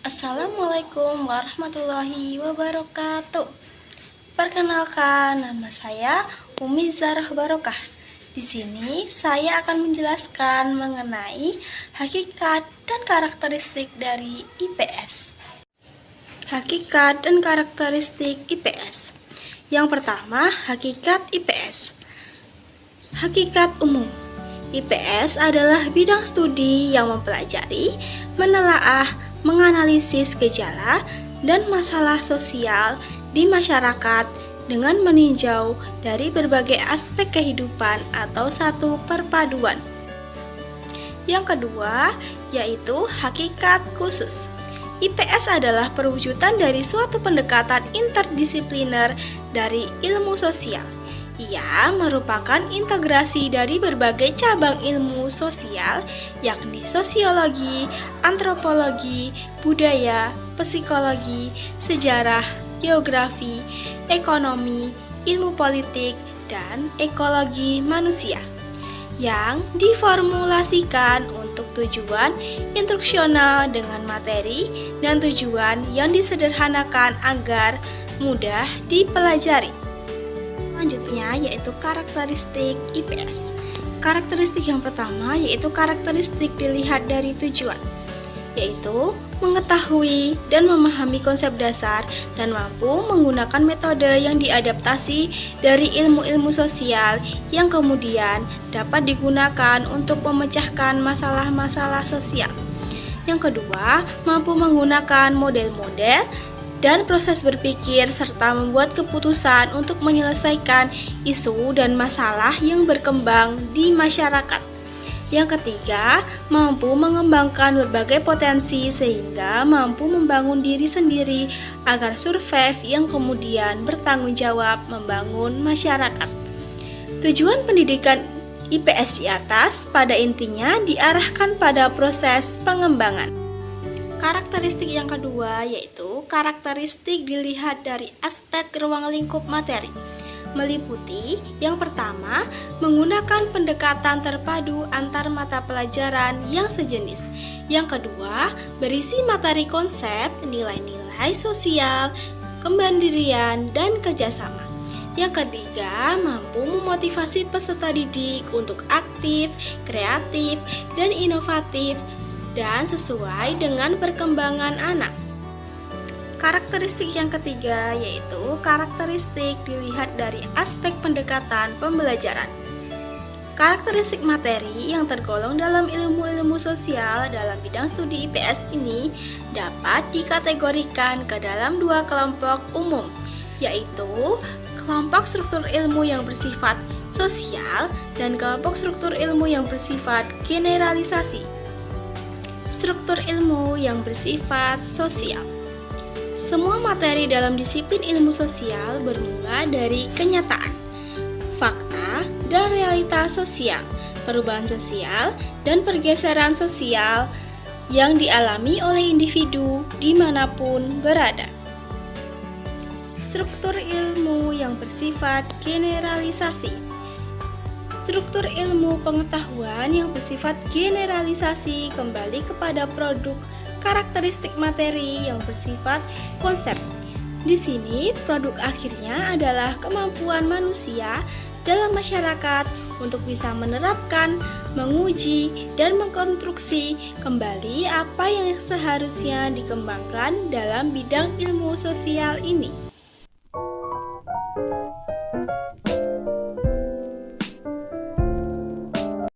Assalamualaikum warahmatullahi wabarakatuh. Perkenalkan, nama saya Umi Zarah Barokah. Di sini saya akan menjelaskan mengenai hakikat dan karakteristik dari IPS. Hakikat dan karakteristik IPS. Yang pertama, hakikat IPS. Hakikat umum. IPS adalah bidang studi yang mempelajari, menelaah, menganalisis gejala dan masalah sosial di masyarakat dengan meninjau dari berbagai aspek kehidupan atau satu perpaduan. Yang kedua, yaitu hakikat khusus. IPS adalah perwujudan dari suatu pendekatan interdisipliner dari ilmu sosial. Ia merupakan integrasi dari berbagai cabang ilmu sosial, yakni sosiologi, antropologi, budaya, psikologi, sejarah, geografi, ekonomi, ilmu politik, dan ekologi manusia, yang diformulasikan untuk tujuan instruksional dengan materi dan tujuan yang disederhanakan agar mudah dipelajari. Selanjutnya yaitu karakteristik IPS. Karakteristik yang pertama yaitu karakteristik dilihat dari tujuan, yaitu mengetahui dan memahami konsep dasar dan mampu menggunakan metode yang diadaptasi dari ilmu-ilmu sosial yang kemudian dapat digunakan untuk memecahkan masalah-masalah sosial. Yang kedua, mampu menggunakan model-model dan proses berpikir serta membuat keputusan untuk menyelesaikan isu dan masalah yang berkembang di masyarakat. Yang ketiga, mampu mengembangkan berbagai potensi sehingga mampu membangun diri sendiri agar survive yang kemudian bertanggung jawab membangun masyarakat. Tujuan pendidikan IPS di atas pada intinya diarahkan pada proses pengembangan. Karakteristik yang kedua yaitu karakteristik dilihat dari aspek ruang lingkup materi, meliputi yang pertama, menggunakan pendekatan terpadu antar mata pelajaran yang sejenis. Yang kedua, berisi materi konsep, nilai-nilai sosial, kemandirian, dan kerjasama. Yang ketiga, mampu memotivasi peserta didik untuk aktif, kreatif, dan inovatif dan sesuai dengan perkembangan anak. Karakteristik yang ketiga yaitu karakteristik dilihat dari aspek pendekatan pembelajaran. Karakteristik materi yang tergolong dalam ilmu-ilmu sosial dalam bidang studi IPS ini dapat dikategorikan ke dalam dua kelompok umum, yaitu kelompok struktur ilmu yang bersifat sosial dan kelompok struktur ilmu yang bersifat generalisasi. Struktur ilmu yang bersifat sosial. Semua materi dalam disiplin ilmu sosial bermula dari kenyataan, fakta, dan realitas sosial, perubahan sosial, dan pergeseran sosial yang dialami oleh individu dimanapun berada. Struktur ilmu yang bersifat generalisasi. Struktur ilmu pengetahuan yang bersifat generalisasi kembali kepada produk karakteristik materi yang bersifat konsep. Di sini, produk akhirnya adalah kemampuan manusia dalam masyarakat untuk bisa menerapkan, menguji, dan mengkonstruksi kembali apa yang seharusnya dikembangkan dalam bidang ilmu sosial ini.